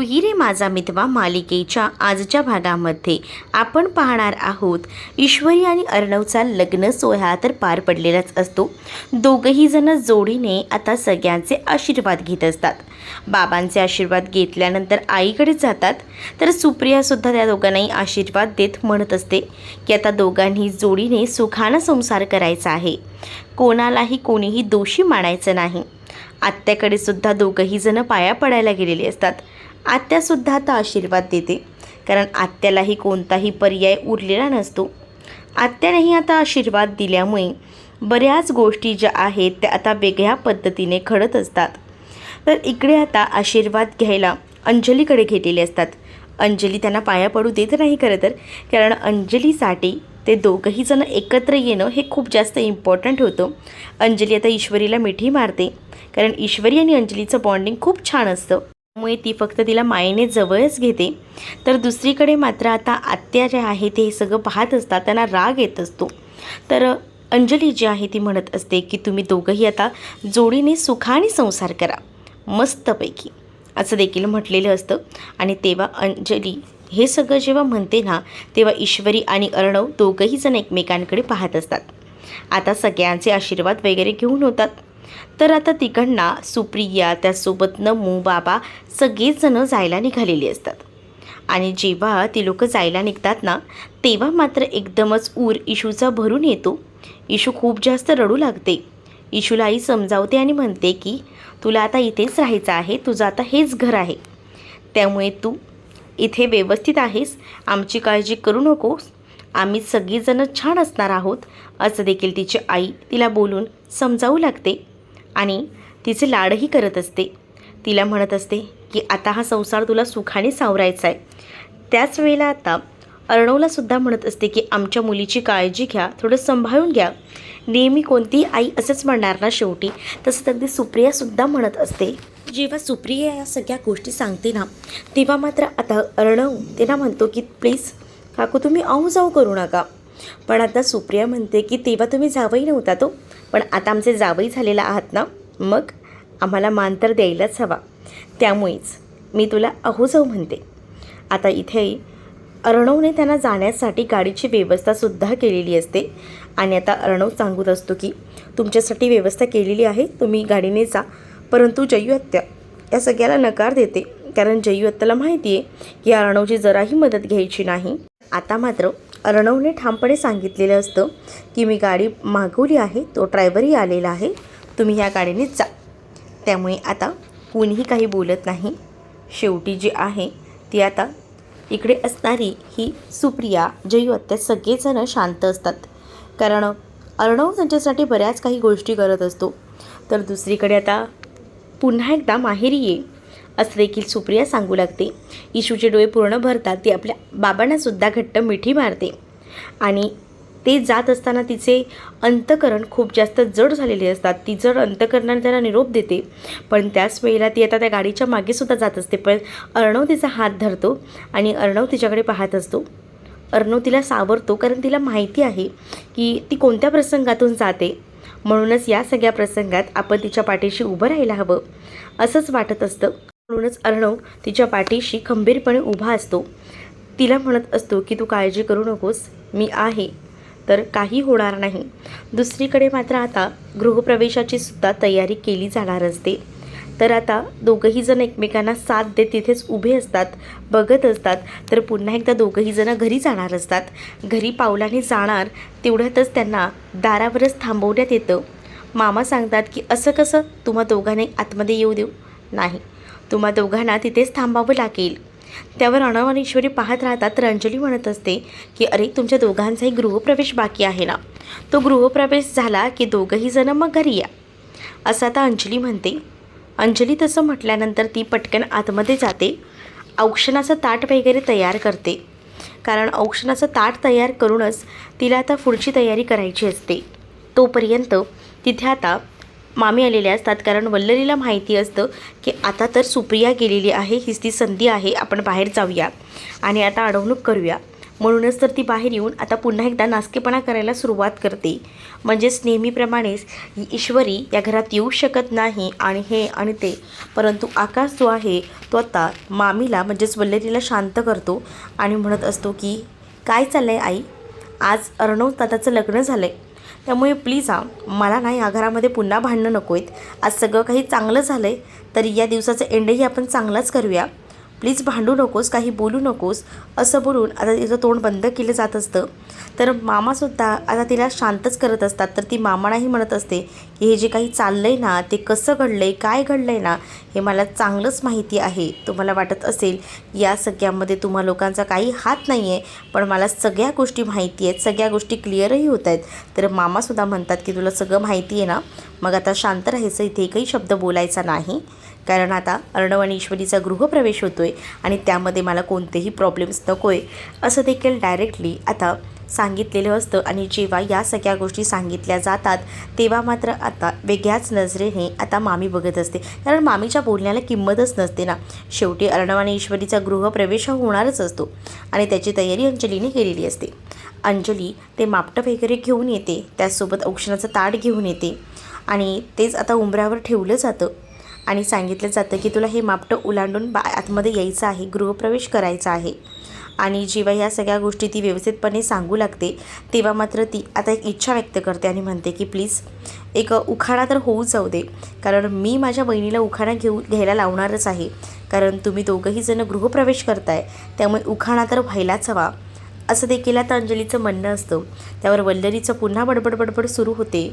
तू ही रे माझा मितवा मालिकेच्या आजच्या भागामध्ये आपण पाहणार आहोत ईश्वरी आणि अर्णवचा लग्न सोहळा तर पार पडलेलाच असतो। दोघंही जण जोडीने आता सगळ्यांचे आशीर्वाद घेत असतात। बाबांचे आशीर्वाद घेतल्यानंतर आईकडे जातात, तर सुप्रियासुद्धा त्या दोघांनाही आशीर्वाद देत म्हणत असते की आता दोघांनी जोडीने सुखानं संसार करायचा आहे, कोणालाही कोणीही दोषी मानायचं नाही। आत्याकडे सुद्धा दोघंही जण पाया पडायला गेलेले असतात। आत्यासुद्धा आता आशीर्वाद देते, कारण आत्यालाही कोणताही पर्याय उरलेला नसतो। आत्यानेही आता आशीर्वाद दिल्यामुळे बऱ्याच गोष्टी ज्या आहेत त्या आता वेगळ्या पद्धतीने घडत असतात। तर इकडे आता आशीर्वाद घ्यायला अंजलीकडे घेतलेले असतात। अंजली त्यांना पाया पडू देत नाही खरं तर, कारण अंजलीसाठी ते दोघंही जण एकत्र येणं हे खूप जास्त इम्पॉर्टंट होतं। अंजली आता ईश्वरीला मिठी मारते, कारण ईश्वरी आणि अंजलीचं बॉन्डिंग खूप छान असतं, त्यामुळे ती फक्त तिला मायेने जवळच घेते। तर दुसरीकडे मात्र आता आत्या जे आहे ते सगळं पाहत असतात, त्यांना राग येत असतो। तर अंजली जी आहे ती म्हणत असते की तुम्ही दोघंही आता जोडीने सुखाने संसार करा मस्तपैकी, असं देखील म्हटलेलं असतं। आणि तेव्हा अंजली हे सगळं जेव्हा म्हणते ना, तेव्हा ईश्वरी आणि अर्णव दोघंही जण एकमेकांकडे पाहत असतात। आता सगळ्यांचे आशीर्वाद वगैरे घेऊन होतात, तर आता तिकडनं सुप्रिया त्यासोबत नमू बाबा सगळेच जण जायला निघालेली असतात। आणि जेव्हा ती लोक जायला निघतात ना, तेव्हा मात्र एकदमच ऊर इशूचा भरून येतो। इशू खूप जास्त रडू लागते। इशूला आई समजावते आणि म्हणते की तुला आता इथेच राहायचं आहे, तुझं आता हेच घर आहे, त्यामुळे तू इथे व्यवस्थित आहेस, आमची काळजी करू नकोस, आम्ही सगळीजणं छान असणार आहोत, असं देखील तिची आई तिला बोलून समजावू लागते। आणि तिचे लाडही करत असते। तिला म्हणत असते की आता हा संसार तुला सुखाने सावरायचा आहे। त्याच वेळेला आता अर्णवलासुद्धा म्हणत असते की आमच्या मुलीची काळजी घ्या, थोडं सांभाळून घ्या। नेहमी कोणतीही आई असंच म्हणणार ना शेवटी, तसंच अगदी सुप्रियासुद्धा म्हणत असते। जेव्हा सुप्रिया या सगळ्या गोष्टी सांगते ना, तेव्हा मात्र आता अर्णव त्यांना म्हणतो की प्लीज काकू तुम्ही आऊ जाऊ करू नका। पण आता सुप्रिया म्हणते की तेव्हा तुम्ही जावई नव्हता तो, पण आता आमचे जावई झालेला आहात ना, मग आम्हाला मान तर द्यायलाच हवा, त्यामुळेच मी तुला अहो जाऊ म्हणते। आता इथे अर्णवने त्यांना जाण्यासाठी गाडीची व्यवस्थासुद्धा केलेली असते। आणि आता अर्णव सांगत असतो की तुमच्यासाठी व्यवस्था केलेली आहे, तुम्ही गाडीने जा। परंतु जयू आत्या या सगळ्याला नकार देते, कारण जयू आत्याला माहिती आहे की अर्णवची जराही मदत घ्यायची नाही। आता मात्र अर्णवने ठामपणे सांगितलेलं असतं की मी गाडी मागवली आहे, तो ड्रायव्हरही आलेला आहे, तुम्ही ह्या गाडीनेच जा। त्यामुळे आता कुणीही काही बोलत नाही। शेवटी जी आहे ती आता इकडे असणारी ही सुप्रिया जयू आत्या सगळेजण शांत असतात, कारण अर्णव त्यांच्यासाठी बऱ्याच काही गोष्टी करत असतो। तर दुसरीकडे आता पुन्हा एकदा माहेरी ये असं देखील सुप्रिया सांगू लागते। इशूचे डोळे पूर्ण भरतात, ती आपल्या बाबांनासुद्धा घट्ट मिठी मारते। आणि ते जात असताना तिचे अंतकरण खूप जास्त जड झालेले असतात। ती जड अंतकरणाने त्यांना निरोप देते, पण त्याच वेळेला ती आता त्या गाडीच्या मागेसुद्धा जात असते, पण अर्णव तिचा हात धरतो आणि अर्णव तिच्याकडे पाहत असतो। अर्णव तिला सावरतो, कारण तिला माहिती आहे की ती कोणत्या प्रसंगातून जाते, म्हणूनच या सगळ्या प्रसंगात आपण तिच्या पाठीशी उभं राहायला हवं असंच वाटत असतं। म्हणूनच अर्णव तिच्या पाठीशी खंबीरपणे उभा असतो। तिला म्हणत असतो की तू काळजी करू नकोस, मी आहे, तर काही होणार नाही। दुसरीकडे मात्र आता गृहप्रवेशाची सुद्धा तयारी केली जाणार असते। तर आता दोघंही जण एकमेकांना साथ देत तिथेच उभे असतात, बघत असतात। तर पुन्हा एकदा दोघंही जण घरी जाणार असतात। घरी पावलाने जाणार तेवढ्यातच त्यांना दारावरच थांबवण्यात येतं। मामा सांगतात की असं कसं, तुम्हा दोघांनी आतमध्ये येऊ देऊ नाही, तुम्हा दोघांना तिथेच थांबावं लागेल। त्यावर अर्णव आणि ईश्वरी पाहत राहतात। तर अंजली म्हणत असते की अरे तुमच्या दोघांचाही गृहप्रवेश बाकी आहे ना, तो गृहप्रवेश झाला की दोघंही जण मग घरी या, असं आता अंजली म्हणते। अंजली तसं म्हटल्यानंतर ती पटकन आतमध्ये जाते, औक्षणाचं ताट वगैरे तयार करते, कारण औक्षणाचं ताट तयार करूनच तिला आता पुढची तयारी करायची असते। तोपर्यंत तिथे आता मामी आलेले असतात, कारण वल्लरीला माहिती असतं की आता तर सुप्रिया गेलेली आहे, हीच ती संधी आहे, आपण बाहेर जाऊया आणि आता अडवणूक करूया। म्हणूनच तर ती बाहेर येऊन आता पुन्हा एकदा नासकेपणा करायला सुरुवात करते. म्हणजेच नेहमीप्रमाणेच ईश्वरी या घरात येऊ शकत नाही आणि हे आणि ते. परंतु आकाश जो आहे तो आता मामीला म्हणजेच वल्लरीला शांत करतो आणि म्हणत असतो की काय चाललं आहे आई, आज अर्णव दादाचं लग्न झालं आहे, त्यामुळे प्लीज मला नाही या घरामध्ये पुन्हा भांडणं नको आहेत. आज सगळं काही चांगलं झालं आहे, तर या दिवसाचं एंडही आपण चांगलाच करूया. प्लीज भांडू नकोस, काही बोलू नकोस, असं बोलून आता तिचं तोंड बंद केलं जात असतं. तर मामासुद्धा आता तिला शांतच करत असतात. तर ती मामालाही म्हणत असते की हे जे काही चाललं आहे ना, ते कसं घडलं आहे, काय घडलं आहे ना, हे मला चांगलंच माहिती आहे. तुम्हाला वाटत असेल या सगळ्यामध्ये तुम्हा लोकांचा काही हात नाही आहे, पण मला सगळ्या गोष्टी माहिती आहेत, सगळ्या गोष्टी क्लिअरही होत आहेत. तर मामासुद्धा म्हणतात की तुला सगळं माहिती आहे ना, मग आता शांत राहायचं, इथे एकही शब्द बोलायचा नाही, कारण आता अर्णव आणि ईश्वरीचा गृहप्रवेश होतो आहे आणि त्यामध्ये मला कोणतेही प्रॉब्लेम्स नको आहे, असं देखील डायरेक्टली आता सांगितलेलं असतं. आणि जेव्हा या सगळ्या गोष्टी सांगितल्या जातात तेव्हा मात्र आता वेगळ्याच नजरेने आता मामी बघत असते, कारण मामीच्या बोलण्याला किंमतच नसते ना. शेवटी अर्णव आणि ईश्वरीचा गृहप्रवेश हा होणारच असतो आणि त्याची तयारी अंजलीने केलेली असते. अंजली ते मापटं वगैरे घेऊन येते, त्याचसोबत औक्षणाचं ताट घेऊन येते आणि तेच आता उंबऱ्यावर ठेवलं जातं आणि सांगितलं जातं की तुला हे मापटं ओलांडून आतमध्ये यायचं आहे, गृहप्रवेश करायचा आहे. आणि जेव्हा ह्या सगळ्या गोष्टी ती व्यवस्थितपणे सांगू लागते तेव्हा मात्र ती आता एक इच्छा व्यक्त करते आणि म्हणते की प्लीज एक उखाणा तर होऊ जाऊ दे, कारण मी माझ्या बहिणीला उखाणा घ्यायला लावणारच आहे, कारण तुम्ही दोघंही जण गृहप्रवेश करताय, त्यामुळे उखाणा तर व्हायलाच हवा, असं देखील आता अंजलीचं म्हणणं असतं. त्यावर वल्लरीचं पुन्हा बडबड सुरू होते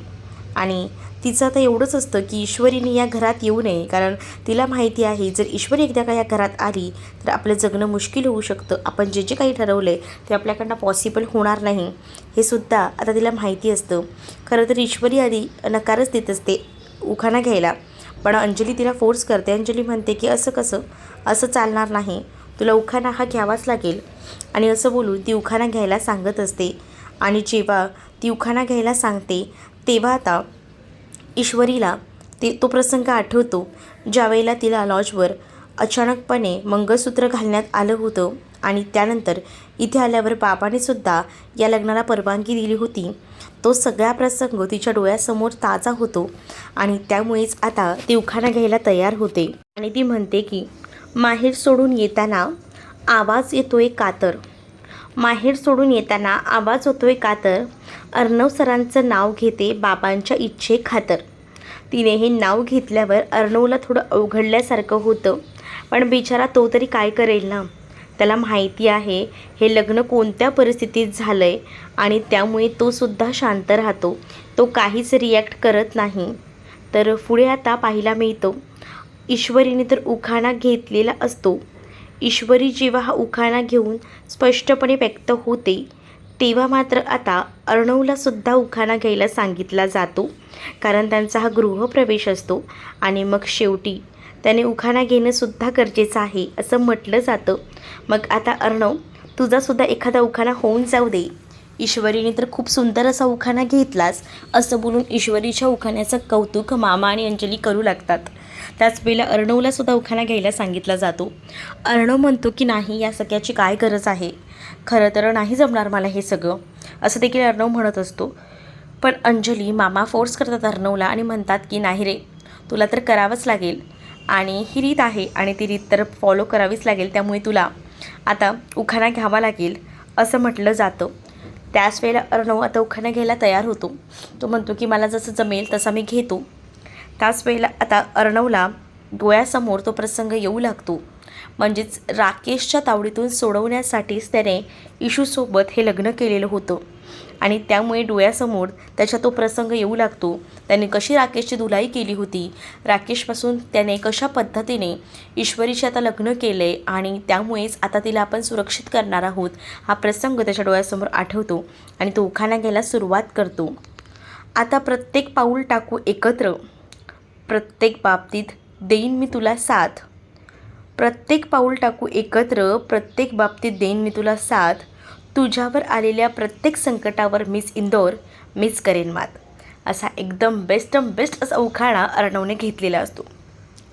आणि तिचं आता एवढंच असतं की ईश्वरीने या घरात येऊ नये, कारण तिला माहिती आहे जर ईश्वरी एकदा का या घरात आली तर आपलं जगणं मुश्किल होऊ शकतं. आपण जे जे काही ठरवलं आहे ते आपल्याकडनं पॉसिबल होणार नाही, हे सुद्धा आता तिला माहिती असतं. खरं तर ईश्वरी आधी नकारच देत असते उखाणा घ्यायला, पण अंजली तिला फोर्स करते. अंजली म्हणते की असं कसं, असं चालणार नाही, तुला उखाणा हा घ्यावाच लागेल. आणि असं बोलून ती उखाणा घ्यायला सांगत असते. आणि जेव्हा ती उखाणा घ्यायला सांगते तेव्हा आता ईश्वरीला तो प्रसंग आठवतो ज्यावेळेला तिला लॉजवर अचानकपणे मंगळसूत्र घालण्यात आलं होतं आणि त्यानंतर इथे आल्यावर बाबाने सुद्धा या लग्नाला परवानगी दिली होती. तो सगळा प्रसंग तिच्या डोळ्यासमोर ताजा होतो आणि त्यामुळेच आता ती उखाणा घ्यायला तयार होते आणि ती म्हणते की माहेर सोडून येताना आवाज येतोय कातर, माहेर सोडून येताना आवाज होतोय कातर, अर्णव सरांचं नाव घेते बाबांच्या इच्छे खातर. तिने हे नाव घेतल्यावर अर्णवला थोडं अवघडल्यासारखं होतं, पण बिचारा तो तरी काय करेल ना. त्याला माहिती आहे हे लग्न कोणत्या परिस्थितीत झालं आहे आणि त्यामुळे तो सुद्धा शांत राहतो, तो काहीच रिॲक्ट करत नाही. तर पुढे आता पाहायला मिळतं ईश्वरीने तर उखाणा घेतलेला असतो. ईश्वरी जेव्हा हा उखाणा घेऊन स्पष्टपणे व्यक्त होते तेव्हा मात्र आता अर्णवलासुद्धा उखाणा घ्यायला सांगितला जातो, कारण त्यांचा हा गृहप्रवेश असतो आणि मग शेवटी त्याने उखाणा घेणंसुद्धा गरजेचं आहे असं म्हटलं जातं. मग आता अर्णव तुझासुद्धा एखादा उखाणा होऊन जाऊ दे, ईश्वरीने तर खूप सुंदर असा उखाणा घेतलास, असं बोलून ईश्वरीच्या उखाण्याचं कौतुक मामा आणि अंजली करू लागतात. त्याच वेळेला अर्णवलासुद्धा उखाणा घ्यायला सांगितला जातो. अर्णव म्हणतो की नाही, या सगळ्याची काय गरज आहे, खरं तर नाही जमणार मला हे सगळं, असं देखील अर्णव म्हणत असतो. पण अंजली मामा फोर्स करतात अर्णवला आणि म्हणतात की नाही रे, तुला तर करावंच लागेल आणि ही रीत आहे आणि ती रीत तर फॉलो करावीच लागेल, त्यामुळे तुला आता उखाणा घ्यावा लागेल असं म्हटलं जातं. त्याच वेळेला अर्णव आता उखाणा घ्यायला तयार होतो. तो म्हणतो की मला जसं जमेल तसा मी घेतो. त्याच वेळेला आता अर्णवला डोळ्यासमोर तो प्रसंग येऊ लागतो, म्हणजेच राकेशच्या तावडीतून सोडवण्यासाठीच त्याने इशूसोबत हे लग्न केलेलं होतं आणि त्यामुळे डोळ्यासमोर त्याच्या तो प्रसंग येऊ लागतो. त्याने कशी राकेशची धुलाई केली होती, राकेशपासून त्याने कशा पद्धतीने ईश्वरीशी आता लग्न केलं आहे आणि त्यामुळेच आता तिला आपण सुरक्षित करणार आहोत, हा प्रसंग त्याच्या डोळ्यासमोर आठवतो आणि तो उखाणा घ्यायला सुरुवात करतो. आता प्रत्येक पाऊल टाकू एकत्र, प्रत्येक बाबतीत देईन मी तुला साथ, प्रत्येक पाऊल टाकू एकत्र, प्रत्येक बाबतीत देईन मी तुला साथ, तुझ्यावर आलेल्या प्रत्येक संकटावर मीच इंदोर, मीच करेन मात. असा एकदम बेस्ट असा उखाणा अर्णवने घेतलेला असतो.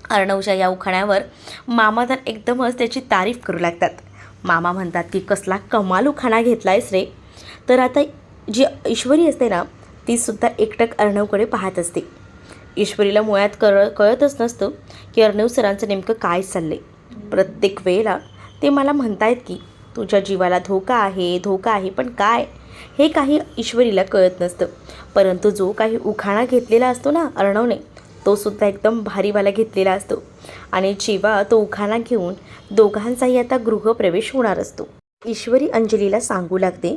अर्णवच्या या उखाण्यावर मामा तर एकदमच त्याची तारीफ करू लागतात. मामा म्हणतात की कसला कमाल उखाणा घेतला आहेस रे. तर आता जी ईश्वरी असते ना, तीसुद्धा एकटक अर्णवकडे पाहत असते. ईश्वरीला मुळात कळतच नसतं की अर्णव सरांचं नेमकं काय चाललं आहे. प्रत्येक वेळेला ते मला म्हणतायत की तुझ्या जीवाला धोका आहे, पण काय हे काही ईश्वरीला कळत नसतं. परंतु जो काही उखाणा घेतलेला असतो ना अर्णवने, तो सुद्धा एकदम भारीवाला घेतलेला असतो. आणि जेव्हा तो उखाणा घेऊन दोघांचाही आता गृहप्रवेश होणार असतो, ईश्वरी अंजलीला सांगू लागते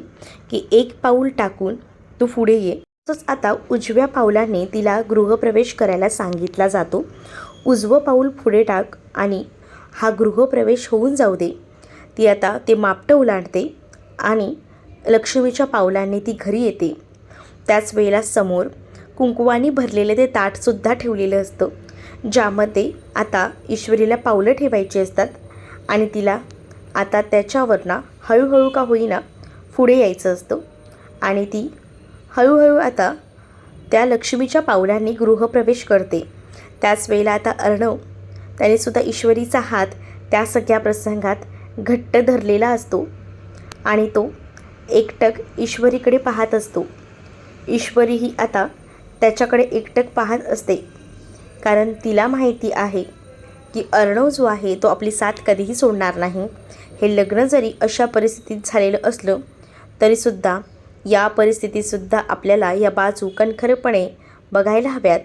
की एक पाऊल टाकून तू पुढे ये. तसंच आता उजव्या पावलाने तिला गृहप्रवेश करायला सांगितला जातो. उजवं पाऊल पुढे टाक आणि हा गृहप्रवेश होऊन जाऊ दे. ती आता ते मापटं ओलांडते आणि लक्ष्मीच्या पावलांनी ती घरी येते. त्याच वेळेला समोर कुंकवानी भरलेले ते ताटसुद्धा ठेवलेलं असतं, ज्यामध्ये आता ईश्वरीला पावलं ठेवायची असतात. आणि तिला आता त्याच्यावरनं हळूहळू का होईना पुढे यायचं असतं. आणि ती हळूहळू आता त्या लक्ष्मीच्या पावलांनी गृहप्रवेश करते. त्याच वेळेला आता अर्णव त्यानेसुद्धा ईश्वरीचा हात त्या सगळ्या प्रसंगात घट्ट धरलेला असतो आणि तो एकटक ईश्वरीकडे पाहत असतो. ईश्वरीही आता त्याच्याकडे एकटक पाहत असते, कारण तिला माहिती आहे की अर्णव जो आहे तो आपली साथ कधीही सोडणार नाही. हे लग्न जरी अशा परिस्थितीत झालेलं असलं तरीसुद्धा या परिस्थितीतसुद्धा आपल्याला या बाजू कणखरपणे बघायला हव्यात.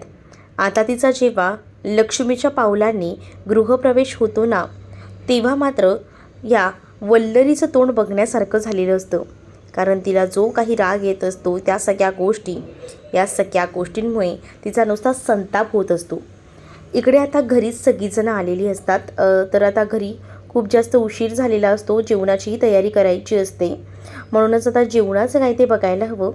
आता तिचा जेव्हा लक्ष्मीच्या पावलांनी गृहप्रवेश होतो ना, तेव्हा मात्र या वल्लरीचं तोंड बघण्यासारखं झालेलं असतं. कारण तिला जो काही राग येत असतो त्या सगळ्या गोष्टींमुळे तिचा नुसता संताप होत असतो. इकडे आता घरीच सगळीजणं आलेली असतात. तर आता घरी खूप जास्त उशीर झालेला असतो, जेवणाचीही तयारी करायची असते. म्हणूनच आता जेवणाचं काय ते बघायला हवं.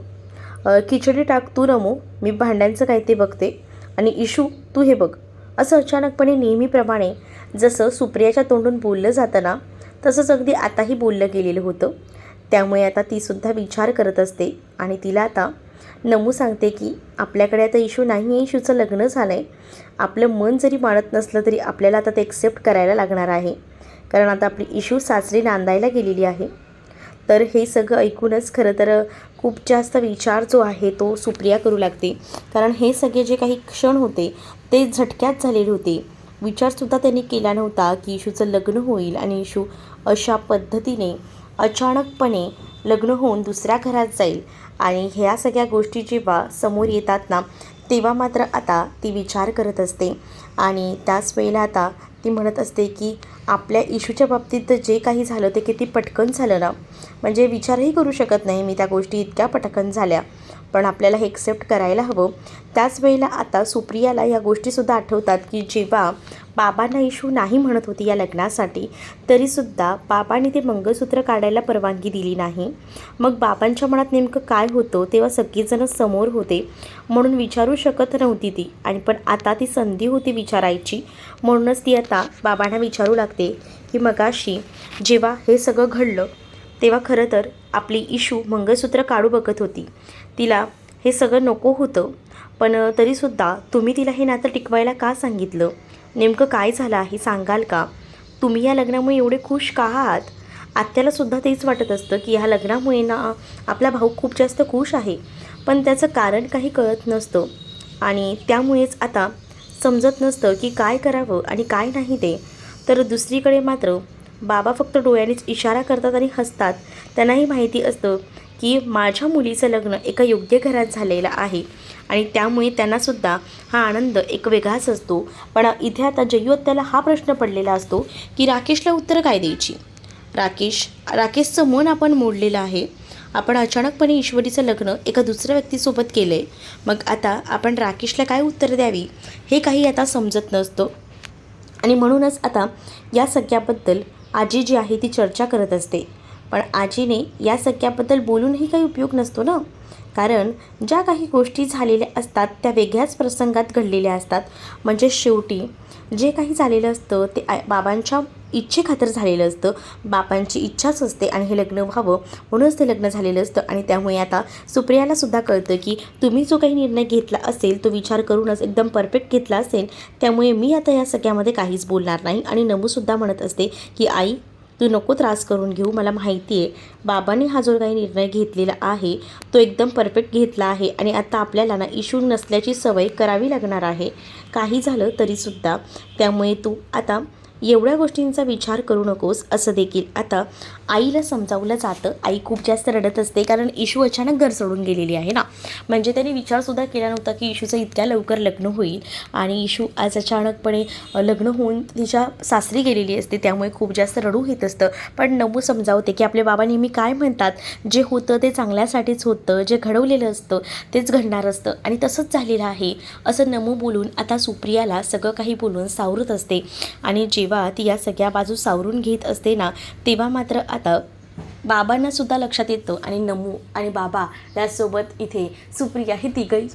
खिचडी टाक तू रमू, मी भांड्यांचं काय ते बघते, आणि इशू तू हे बघ. असं अचानकपणे नेहमीप्रमाणे जसं सुप्रियाच्या तोंडून बोललं जातं ना, तसंच अगदी आताही बोललं गेलेलं होतं. त्यामुळे आता तीसुद्धा विचार करत असते आणि तिला आता नमू सांगते की आपल्याकडे आता इशू नाही आहे, इशूचं लग्न झालं आहे. आपलं मन जरी मानत नसलं तरी आपल्याला आता ते एक्सेप्ट करायला लागणार आहे, कारण आता आपली इशू सासरी नांदायला गेलेली आहे. तर हे सगळं ऐकूनच खरं तर खूप जास्त विचार जो आहे तो सुप्रिया करू लागते, कारण हे सगळे जे काही क्षण होते ते झटक्यात झालेले होते. विचारसुद्धा त्यांनी केला नव्हता की इशूचं लग्न होईल आणि इशू अशा पद्धतीने अचानकपणे लग्न होऊन दुसऱ्या घरात जाईल. आणि ह्या सगळ्या गोष्टी जेव्हा समोर येतात ना, तेव्हा मात्र आता ती विचार करत असते. आणि त्याच वेळेला आता ती म्हणत असते की आपल्या इशूच्या बाबतीत जे काही झालं ते किती पटकन झालं ना, म्हणजे विचारही करू शकत नाही मी, त्या गोष्टी इतक्या पटकन झाल्या, पण आपल्याला हे एक्सेप्ट करायला हवं. त्याच वेळेला आता सुप्रियाला या गोष्टीसुद्धा आठवतात की जेव्हा बाबांना इशू नाही म्हणत होती या लग्नासाठी, तरीसुद्धा बाबांनी ते मंगळसूत्र काढायला परवानगी दिली नाही. मग बाबांच्या मनात नेमकं काय होतं तेव्हा सगळेजण समोर होते, म्हणून विचारू शकत नव्हती ती. आणि पण आता ती संधी होती विचारायची, म्हणूनच ती आता बाबांना विचारू लागते की मगाशी जेव्हा हे सगळं घडलं तेव्हा खरं तर आपली इशू मंगळसूत्र काढू बघत होती. तिला हे सगळं नको होतं, पण तरीसुद्धा तुम्ही तिला हे नातं टिकवायला का सांगितलं? नेमकं काय झालं आहे सांगाल का? तुम्ही या लग्नामुळे एवढे खुश का आहात? आत्यालासुद्धा तेच वाटत असतं की ह्या लग्नामुळे ना आपला भाऊ खूप जास्त खुश आहे, पण त्याचं कारण काही कळत नसतं. आणि त्यामुळेच आता समजत नसतं की काय करावं आणि काय नाही ते. तर दुसरीकडे मात्र बाबा फक्त डोळ्यांनीच इशारा करतात आणि हसतात. त्यांनाही माहिती असतं की माझ्या मुलीचं लग्न एका योग्य घरात झालेलं आहे आणि त्यामुळे त्यांनासुद्धा हा आनंद एक वेगळाच असतो. पण इथे आता जय्यू त्याला हा प्रश्न पडलेला असतो की राकेशला उत्तर काय द्यायची. राकेशचं मन आपण मोडलेलं आहे. आपण अचानकपणे ईश्वरीचं लग्न एका दुसऱ्या व्यक्तीसोबत केलं आहे. मग आता आपण राकेशला काय उत्तर द्यावी हे काही आता समजत नसतं. आणि म्हणूनच आता या सगळ्याबद्दल आजी जी आहे ती चर्चा करत असते. पण आजीने या सगळ्याबद्दल बोलूनही काही उपयोग नसतो ना, कारण ज्या काही गोष्टी झालेल्या असतात त्या वेगळ्याच प्रसंगात घडलेल्या असतात. म्हणजे शेवटी जे काही झालेलं असतं ते बाबांच्या इच्छेखातर झालेलं असतं. बाबांची इच्छाच असते आणि हे लग्न व्हावं म्हणूनच ते लग्न झालेलं असतं. आणि त्यामुळे आता सुप्रियालासुद्धा कळतं की तुम्ही जो काही निर्णय घेतला असेल तो विचार करूनच एकदम परफेक्ट घेतला असेल, त्यामुळे मी आता या सगळ्यामध्ये काहीच बोलणार नाही. आणि नमूसुद्धा म्हणत असते की आई तू नको त्रास करून घेऊ. मला माहिती आहे बाबांनी हा जो काही निर्णय घेतलेला आहे तो एकदम परफेक्ट घेतला आहे आणि आता आपल्याला ना इशू नसल्याची सवय करावी लागणार आहे. काही झालं तरीसुद्धा. त्यामुळे तू आता एवढ्या गोष्टींचा विचार करू नकोस असं देखील आता आईला समजावलं जातं. आई खूप जास्त रडत असते कारण इशू अचानक घर सोडून गेलेली आहे ना. म्हणजे त्याने विचारसुद्धा केला नव्हता की इशूचं इतक्या लवकर लग्न होईल आणि इशू आज अचानकपणे लग्न होऊन तिच्या सासरी गेलेली असते. त्यामुळे खूप जास्त रडू येत असतं. पण नमू समजावते की आपले बाबा नेहमी काय म्हणतात, जे होतं ते चांगल्यासाठीच होतं, जे घडवलेलं असतं तेच घडणार असतं आणि तसंच झालेलं आहे असं नमू बोलून आता सुप्रियाला सगळं काही बोलून सावरत असते. आणि जेव्हा ती या सगळ्या बाजू सावरून घेत असते ना तेव्हा मात्र आता बाबांनासुद्धा लक्षात येतं आणि नमू आणि बाबा त्यासोबत इथे सुप्रिया हे तिघही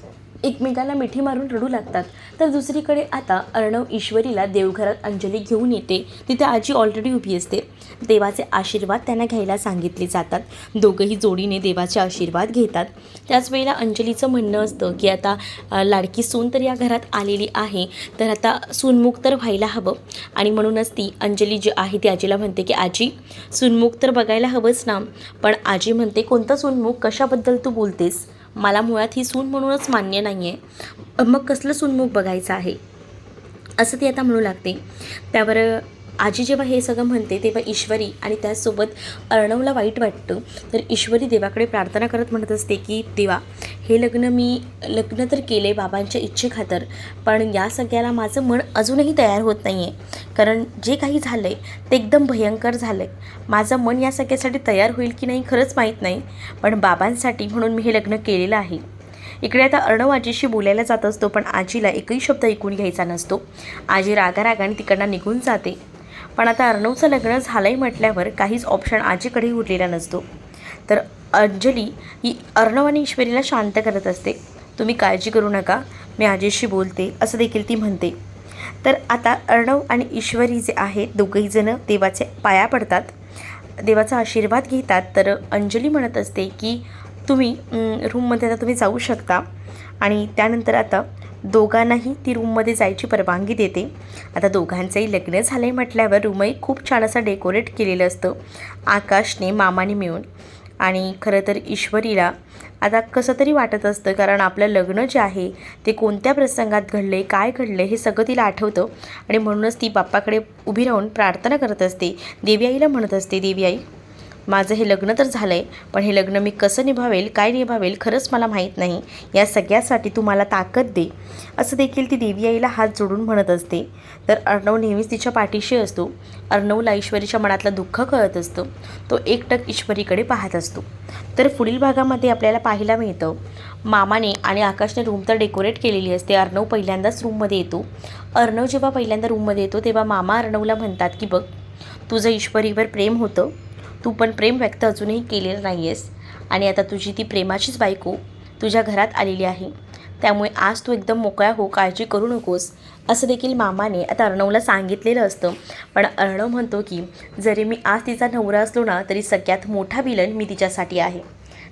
एकमेकांना मिठी मारून रडू लागतात. तर दुसरीकडे आता अर्णव ईश्वरीला देवघरात अंजली घेऊन येते. तिथे आजी ऑलरेडी उभी असते. देवाचे आशीर्वाद त्यांना घ्यायला सांगितले जातात. दोघंही जोडीने देवाचे आशीर्वाद घेतात. त्याच वेळेला अंजलीचं म्हणणं असतं की आता लाडकी सून तर या घरात आलेली आहे तर आता सूनमुख तर व्हायला हवं आणि म्हणूनच ती अंजली जी आहे ती आजीला म्हणते की आजी सूनमुख तर बघायला हवंच ना. पण आजी म्हणते कोणतं सूनमुख, कशाबद्दल तू बोलतेस? मला मुळात ही सून म्हणूनच मान्य नाही आहे, मग कसलं सूनमुख बघायचं आहे असं ती आता म्हणू लागते. त्यावर आजी जेव्हा हे सगळं म्हणते तेव्हा ईश्वरी आणि त्याचसोबत अर्णवला वाईट वाटतं. तर ईश्वरी देवाकडे प्रार्थना करत म्हणत असते की देवा हे लग्न तर केले बाबांच्या इच्छेखातर, पण या सगळ्याला माझं मन अजूनही तयार होत नाही आहे. कारण जे काही झालं आहे ते एकदम भयंकर झालं आहे. माझं मन या सगळ्यासाठी तयार होईल की नाही खरंच माहीत नाही, पण बाबांसाठी म्हणून मी हे लग्न केलेलं आहे. इकडे आता अर्णव आजीशी बोलायला जात असतो पण आजीला एकही शब्द ऐकून घ्यायचा नसतो. आजी रागारागाने तिकडनं निघून जाते. पण आता अर्णवचं लग्न झालं आहे म्हटल्यावर काहीच ऑप्शन आजीकडेही उरलेला नसतो. तर अंजली ही अर्णव आणि ईश्वरीला शांत करत असते. तुम्ही काळजी करू नका, मी आजीशी बोलते असं देखील ती म्हणते. तर आता अर्णव आणि ईश्वरी जे आहेत दोघंही जण देवाचे पाया पडतात, देवाचा आशीर्वाद घेतात. तर अंजली म्हणत असते की तुम्ही रूममध्ये आता तुम्ही जाऊ शकता आणि त्यानंतर आता दोघांनाही ती रूममध्ये जायची परवानगी देते. आता दोघांचंही लग्न झालं आहे म्हटल्यावर रूमही खूप छान असं डेकोरेट केलेलं असतं आकाशने मामाने मिळून. आणि खरं तर ईश्वरीला आता कसं तरी वाटत असतं कारण आपलं लग्न जे आहे ते कोणत्या प्रसंगात घडले, काय घडले हे सगळं तिला आठवतं आणि म्हणूनच ती बाप्पाकडे उभी राहून प्रार्थना करत असते. देवी आईला म्हणत असते, देवी आई माझं हे लग्न तर झालं आहे पण हे लग्न मी कसं निभावेल, काय निभावेल खरंच मला माहीत नाही. या सगळ्यासाठी तू मला ताकद दे असं देखील ती देवी आईला हात जोडून म्हणत असते. तर अर्णव नेहमीच तिच्या पाठीशी असतो. अर्णवला ईश्वरीच्या मनातलं दुःख कळत असतं. तो एकटक ईश्वरीकडे पाहत असतो. तर पुढील भागामध्ये आपल्याला पाहायला मिळतं मामाने आणि आकाशने रूम तर डेकोरेट केलेली असते. अर्णव पहिल्यांदाच रूममध्ये येतो. अर्णव जेव्हा पहिल्यांदा रूममध्ये येतो तेव्हा मामा अर्णवला म्हणतात की बघ तुझं ईश्वरीवर प्रेम होतं, तू पण प्रेम व्यक्त अजूनही केलेलं नाही आहेस आणि आता तुझी ती प्रेमाचीच बायको तुझ्या घरात आलेली आहे. त्यामुळे आज तू एकदम मोकळा हो, काळजी करू नकोस असं देखील मामाने आता अर्णवला सांगितलेलं असतं. पण अर्णव म्हणतो की जरी मी आज तिचा नवरा असलो ना तरी सगळ्यात मोठा विलन मी तिच्यासाठी आहे.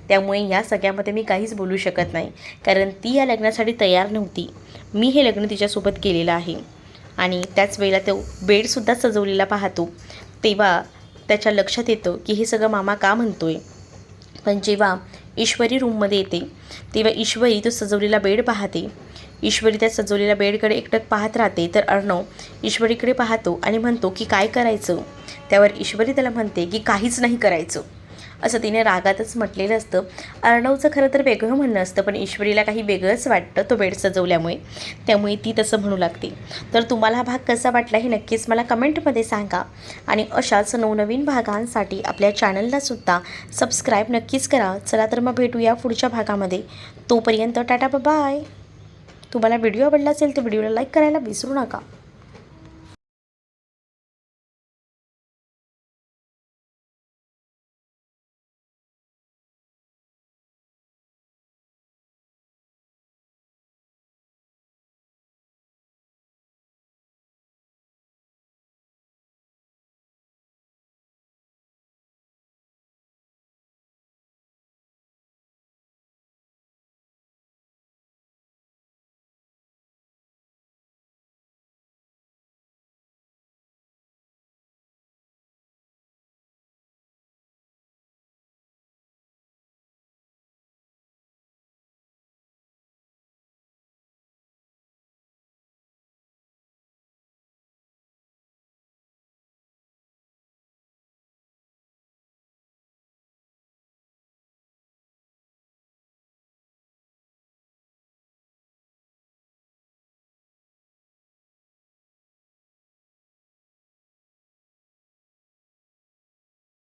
त्यामुळे या सगळ्यामध्ये मी काहीच बोलू शकत नाही कारण ती या लग्नासाठी तयार नव्हती. मी हे लग्न तिच्यासोबत केलेलं आहे. आणि त्याच वेळेला तो बेडसुद्धा सजवलेला पाहतो तेव्हा त्याच्या लक्षात येतं की हे सगळं मामा का म्हणतोय. पण जेव्हा ईश्वरी रूममध्ये येते तेव्हा ईश्वरी तो सजवलेला बेड पाहते. ईश्वरी त्या सजवलेल्या बेडकडे एकटक पाहत राहते. तर अर्णव ईश्वरीकडे पाहतो आणि म्हणतो की काय करायचं. त्यावर ईश्वरी त्याला म्हणते की काहीच नाही करायचं असं तिने रागातच म्हटलेलं असतं. अर्णवचं खरं तर वेगळं म्हणणं असतं पण ईश्वरीला काही वेगळंच वाटतं तो बेड सजवल्यामुळे, त्यामुळे ती तसं म्हणू लागते. तर तुम्हाला हा भाग कसा वाटला हे नक्कीच मला कमेंटमध्ये सांगा आणि अशाच नवनवीन भागांसाठी आपल्या चॅनललासुद्धा सबस्क्राईब नक्कीच करा. चला तर मग भेटूया पुढच्या भागामध्ये. तोपर्यंत टाटा बाय. तुम्हाला व्हिडिओ आवडला असेल तर व्हिडिओला लाईक करायला विसरू नका.